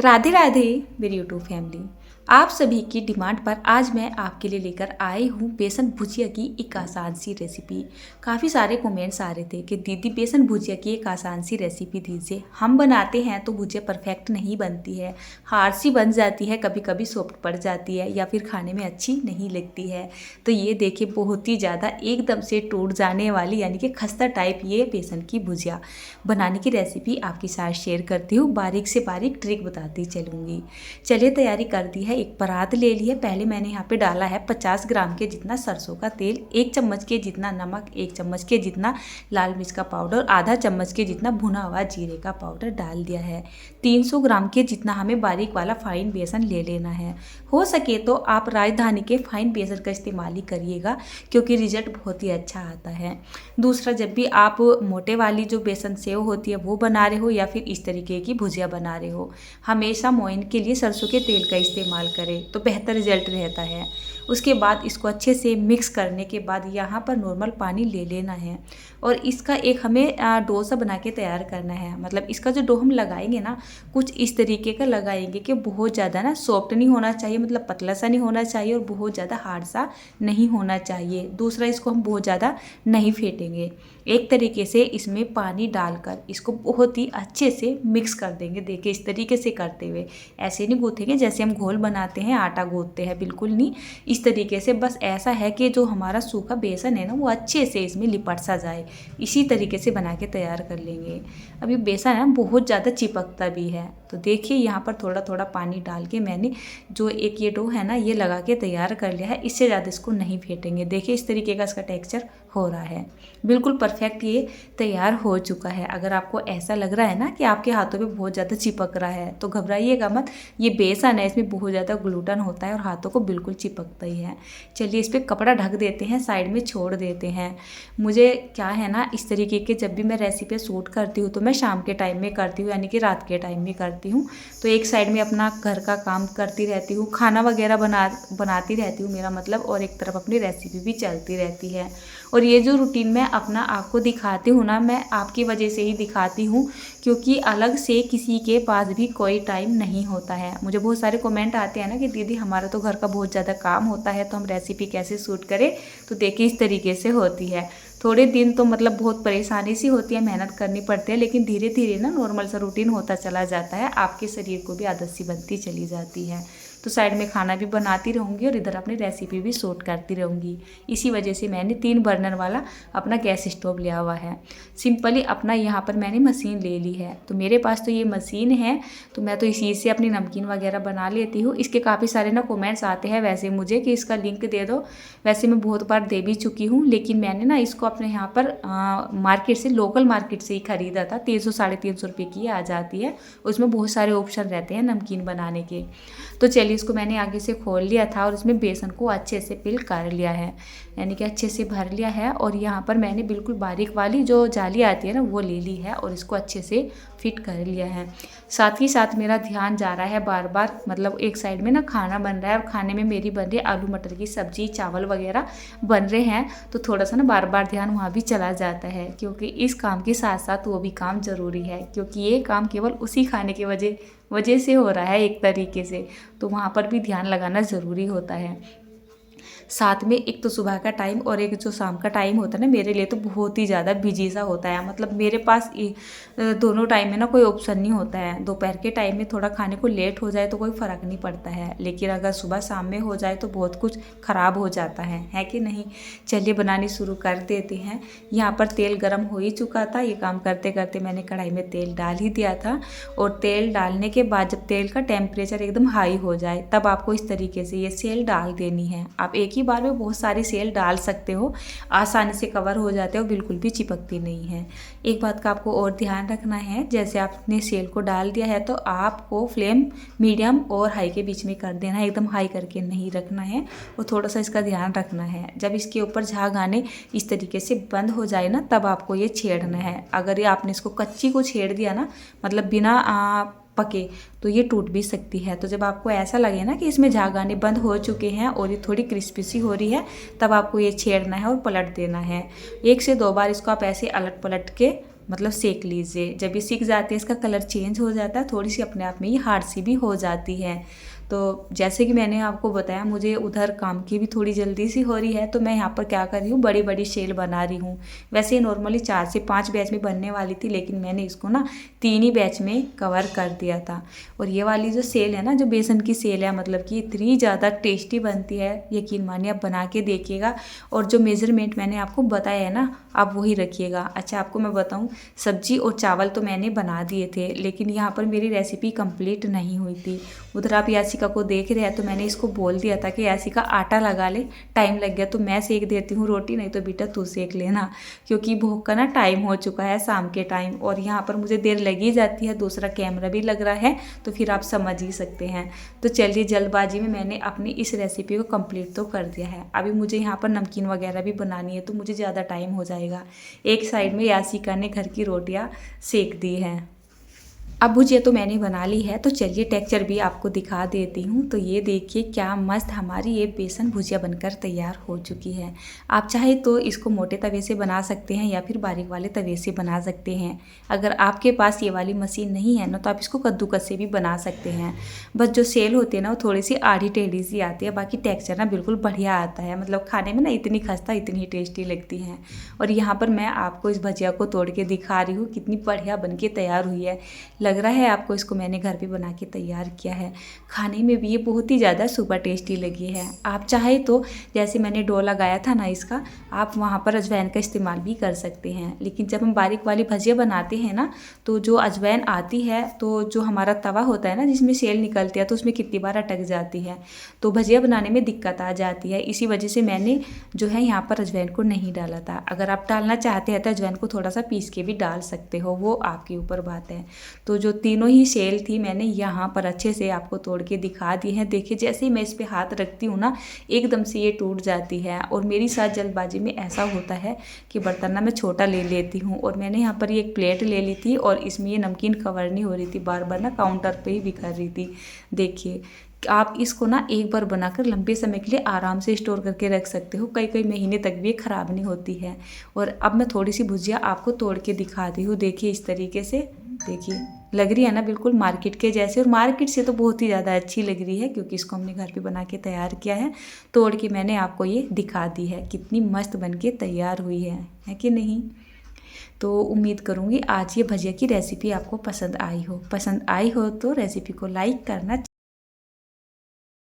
राधे राधे मेरी YouTube family. आप सभी की डिमांड पर आज मैं आपके लिए लेकर आई हूँ बेसन भुजिया की एक आसान सी रेसिपी। काफ़ी सारे कमेंट्स आ रहे थे कि दीदी बेसन भुजिया की एक आसान सी रेसिपी दीजिए। हम बनाते हैं तो भुजिया परफेक्ट नहीं बनती है, हार्ड सी बन जाती है, कभी कभी सॉफ्ट पड़ जाती है या फिर खाने में अच्छी नहीं लगती है। तो ये देखिए बहुत ही ज़्यादा एकदम से टूट जाने वाली यानी कि खस्ता टाइप ये बेसन की भुजिया बनाने की रेसिपी आपके साथ शेयर करती हूँ। बारीक से बारीक ट्रिक बताती चलूँगी। चलिए तैयारी कर दी है। एक परात ले ली है। पहले मैंने यहाँ पे डाला है 50 ग्राम के जितना सरसों का तेल, 1 चम्मच के जितना नमक, 1 चम्मच के जितना लाल मिर्च का पाउडर, आधा चम्मच के जितना भुना हुआ जीरे का पाउडर डाल दिया है। 300 ग्राम के जितना हमें बारीक वाला फाइन बेसन ले लेना है। हो सके तो आप राजधानी के फाइन बेसन का इस्तेमाल ही करिएगा क्योंकि रिजल्ट बहुत ही अच्छा आता है। दूसरा, जब भी आप मोटे वाली जो बेसन सेव होती है वो बना रहे हो या फिर इस तरीके की भुजिया बना रहे हो, हमेशा मोइन के लिए सरसों के तेल का इस्तेमाल करें तो बेहतर रिजल्ट रहता है। उसके बाद इसको अच्छे से मिक्स करने के बाद यहाँ पर नॉर्मल पानी ले लेना है और इसका एक हमें डो सा बना के तैयार करना है। मतलब इसका जो डो हम लगाएंगे ना, कुछ इस तरीके का लगाएंगे कि बहुत ज़्यादा ना सॉफ्ट नहीं होना चाहिए, मतलब पतला सा नहीं होना चाहिए और बहुत ज़्यादा हार्ड सा नहीं होना चाहिए। दूसरा, इसको हम बहुत ज़्यादा नहीं फेंटेंगे। एक तरीके से इसमें पानी डालकर इसको बहुत ही अच्छे से मिक्स कर देंगे। देखिए इस तरीके से करते हुए, ऐसे नहीं गूँथेंगे जैसे हम घोल बनाते हैं आटा गूँथते हैं, बिल्कुल नहीं। इस तरीके से बस ऐसा है कि जो हमारा सूखा बेसन है ना वो अच्छे से इसमें लिपट सा जाए। इसी तरीके से बना के तैयार कर लेंगे। अभी बेसन है बहुत ज़्यादा चिपकता भी है, तो देखिए यहाँ पर थोड़ा थोड़ा पानी डाल के मैंने जो एक ये डो है ना ये लगा के तैयार कर लिया है। इससे ज़्यादा इसको नहीं फेंटेंगे। देखिए इस तरीके का इसका टेक्सचर हो रहा है, बिल्कुल परफेक्ट ये तैयार हो चुका है। अगर आपको ऐसा लग रहा है ना कि आपके हाथों पे बहुत ज़्यादा चिपक रहा है तो घबराइएगा मत। ये बेसन है, इसमें बहुत ज़्यादा ग्लूटन होता है और हाथों को बिल्कुल चिपकता ही है। चलिए इस पर कपड़ा ढक देते हैं, साइड में छोड़ देते हैं। मुझे क्या है ना, इस तरीके के जब भी मैं रेसिपी शूट करती हूँ तो मैं शाम के टाइम में करती हूँ, यानी कि रात के टाइम में करती हूँ। तो एक साइड में अपना घर का काम करती रहती हूँ, खाना वगैरह बनाती रहती हूँ मेरा मतलब, और एक तरफ अपनी रेसिपी भी चलती रहती है। और ये जो रूटीन मैं अपना आपको दिखाती हूँ ना, मैं आपकी वजह से ही दिखाती हूँ क्योंकि अलग से किसी के पास भी कोई टाइम नहीं होता है। मुझे बहुत सारे कमेंट आते हैं ना कि दीदी हमारा तो घर का बहुत ज़्यादा काम होता है तो हम रेसिपी कैसे शूट करें। तो देखिए इस तरीके से होती है। थोड़े दिन तो मतलब बहुत परेशानी सी होती है, मेहनत करनी पड़ती है, लेकिन धीरे धीरे ना नॉर्मल सा रूटीन होता चला जाता है। आपके शरीर को भी आदत सी बनती चली जाती है। तो साइड में खाना भी बनाती रहूँगी और इधर अपनी रेसिपी भी शूट करती रहूँगी। इसी वजह से मैंने 3 बर्नर वाला अपना गैस स्टोव लिया हुआ है। सिंपली अपना यहाँ पर मैंने मशीन ले ली है। तो मेरे पास तो ये मशीन है तो मैं तो इसी से अपनी नमकीन वगैरह बना लेती हूँ। इसके काफ़ी सारे ना कमेंट्स आते हैं वैसे मुझे कि इसका लिंक दे दो। वैसे मैं बहुत बार दे भी चुकी हूँ, लेकिन मैंने ना इसको अपने यहाँ पर मार्केट से, लोकल मार्केट से ही ख़रीदा था। 300 साढ़े 300 रुपये की आ जाती है। उसमें बहुत सारे ऑप्शन रहते हैं नमकीन बनाने के। तो चलिए इसको मैंने आगे से खोल लिया था और इसमें बेसन को अच्छे से फिल कर लिया है, यानी कि अच्छे से भर लिया है। और यहाँ पर मैंने बिल्कुल बारीक वाली जो जाली आती है ना वो ले ली है और इसको अच्छे से फिट कर लिया है। साथ ही साथ मेरा ध्यान जा रहा है बार बार, मतलब एक साइड में ना खाना बन रहा है और खाने में मेरी बन रही है आलू मटर की सब्जी, चावल वगैरह बन रहे हैं, तो थोड़ा सा ना बार बार ध्यान वहाँ भी चला जाता है क्योंकि इस काम के साथ साथ वो भी काम ज़रूरी है क्योंकि ये काम केवल उसी खाने की वजह से हो रहा है एक तरीके से, तो वहाँ पर भी ध्यान लगाना ज़रूरी होता है। साथ में एक तो सुबह का टाइम और एक जो शाम का टाइम होता है ना, मेरे लिए तो बहुत ही ज़्यादा बिजी सा होता है। मतलब मेरे पास दोनों टाइम में ना कोई ऑप्शन नहीं होता है। दोपहर के टाइम में थोड़ा खाने को लेट हो जाए तो कोई फ़र्क नहीं पड़ता है, लेकिन अगर सुबह शाम में हो जाए तो बहुत कुछ ख़राब हो जाता है कि नहीं। चलिए बनानी शुरू कर देते हैं। यहाँ पर तेल गर्म हो ही चुका था। ये काम करते करते मैंने कढ़ाई में तेल डाल ही दिया था और तेल डालने के बाद जब तेल का टेम्परेचर एकदम हाई हो जाए तब आपको इस तरीके से ये सेल डाल देनी है। आप एक ही बार में बहुत सारी सेल डाल सकते हो, आसानी से कवर हो जाते हो, बिल्कुल भी चिपकती नहीं है। एक बात का आपको और ध्यान रखना है, जैसे आपने सेल को डाल दिया है तो आपको फ्लेम मीडियम और हाई के बीच में कर देना है, एकदम हाई करके नहीं रखना है। और थोड़ा सा इसका ध्यान रखना है, जब इसके ऊपर झाग आने इस तरीके से बंद हो जाए ना तब आपको ये छेड़ना है। अगर ये आपने इसको कच्ची को छेड़ दिया ना, मतलब बिना पके, तो ये टूट भी सकती है। तो जब आपको ऐसा लगे ना कि इसमें झाग आने बंद हो चुके हैं और ये थोड़ी क्रिस्पी सी हो रही है, तब आपको ये छेड़ना है और पलट देना है। 1 से 2 बार इसको आप ऐसे अलट पलट के मतलब सेक लीजिए। जब ये सीख जाती है, इसका कलर चेंज हो जाता है, थोड़ी सी अपने आप में ये हार्ड सी भी हो जाती है। तो जैसे कि मैंने आपको बताया, मुझे उधर काम की भी थोड़ी जल्दी सी हो रही है, तो मैं यहाँ पर क्या कर रही हूँ, बड़ी बड़ी शेल बना रही हूँ। वैसे नॉर्मली 4 से 5 बैच में बनने वाली थी, लेकिन मैंने इसको ना 3 ही बैच में कवर कर दिया था। और ये वाली जो सेल है ना, जो बेसन की सेल है, मतलब कि इतनी ज़्यादा टेस्टी बनती है, यकीन मानिए, आप बना के देखिएगा। और जो मेज़रमेंट मैंने आपको बताया है ना, आप वही रखिएगा। अच्छा, आपको मैं बताऊँ, सब्जी और चावल तो मैंने बना दिए थे, लेकिन यहाँ पर मेरी रेसिपी कंप्लीट नहीं हुई थी। उधर आप यासिका को देख रहे हैं, तो मैंने इसको बोल दिया था कि यासिका आटा लगा ले, टाइम लग गया तो मैं सेक देती हूँ रोटी, नहीं तो बेटा तू सेक लेना, क्योंकि भूख का ना टाइम हो चुका है, शाम के टाइम, और यहाँ पर मुझे देर लगी जाती है, दूसरा कैमरा भी लग रहा है, तो फिर आप समझ ही सकते हैं। तो चलिए, जल्दबाजी में मैंने अपनी इस रेसिपी को कंप्लीट तो कर दिया है। अभी मुझे यहाँ पर नमकीन वगैरह भी बनानी है, तो मुझे ज़्यादा टाइम हो जाएगा। एक साइड में यासिका ने घर की रोटियाँ सेक दी हैं। अब भुजिया तो मैंने बना ली है, तो चलिए टेक्सचर भी आपको दिखा देती हूँ। तो ये देखिए क्या मस्त हमारी ये बेसन भुजिया बनकर तैयार हो चुकी है। आप चाहे तो इसको मोटे तवे से बना सकते हैं या फिर बारीक वाले तवे से बना सकते हैं। अगर आपके पास ये वाली मशीन नहीं है ना, तो आप इसको कद्दूकस से भी बना सकते हैं। बस जो सेल होती है ना, वो थोड़ी सी आड़ी टेढ़ी सी आती है, बाकी टेक्सचर ना बिल्कुल बढ़िया आता है। मतलब खाने में ना इतनी खस्ता, इतनी टेस्टी लगती हैं। और यहाँ पर मैं आपको इस भुजिया को तोड़ के दिखा रही हूँ, कितनी बढ़िया बन के तैयार हुई है। लग रहा है आपको इसको मैंने घर पे बना के तैयार किया है। खाने में भी ये बहुत ही ज़्यादा सुपर टेस्टी लगी है। आप चाहे तो जैसे मैंने डो लगाया था ना इसका, आप वहाँ पर अजवाइन का इस्तेमाल भी कर सकते हैं। लेकिन जब हम बारीक वाली भजिया बनाते हैं ना, तो जो अजवाइन आती है, तो जो हमारा तवा होता है ना, जिसमें सेल निकलती है, तो उसमें कितनी बार अटक जाती है, तो भजिया बनाने में दिक्कत आ जाती है। इसी वजह से मैंने जो है यहाँ पर अजवाइन को नहीं डाला था। अगर आप डालना चाहते हैं तो अजवाइन को थोड़ा सा पीस के भी डाल सकते हो, वो आपके ऊपर बात है। तो जो तीनों ही सेल थी, मैंने यहाँ पर अच्छे से आपको तोड़ के दिखा दी है। देखिए, जैसे ही मैं इस पे हाथ रखती हूँ ना, एकदम से ये टूट जाती है। और मेरी साथ जल्दबाजी में ऐसा होता है कि बर्तन ना मैं छोटा ले लेती हूँ। और मैंने यहाँ पर ये एक प्लेट ले ली थी, और इसमें ये नमकीन कवर नहीं हो रही थी, बार बार ना काउंटर पे ही बिखर रही थी। देखिए, आप इसको ना एक बार बनाकर लंबे समय के लिए आराम से स्टोर करके रख सकते हो, कई कई महीने तक भी ये ख़राब नहीं होती है। और अब मैं थोड़ी सी भुजिया आपको तोड़ के दिखाती हूँ। देखिए, इस तरीके से देखिए, लग रही है ना बिल्कुल मार्केट के जैसे, और मार्केट से तो बहुत ही ज़्यादा अच्छी लग रही है, क्योंकि इसको हमने घर पे बना के तैयार किया है। तोड़ के मैंने आपको ये दिखा दी है, कितनी मस्त बन के तैयार हुई है कि नहीं। तो उम्मीद करूँगी आज ये भजिया की रेसिपी आपको पसंद आई हो। पसंद आई हो तो रेसिपी को लाइक करना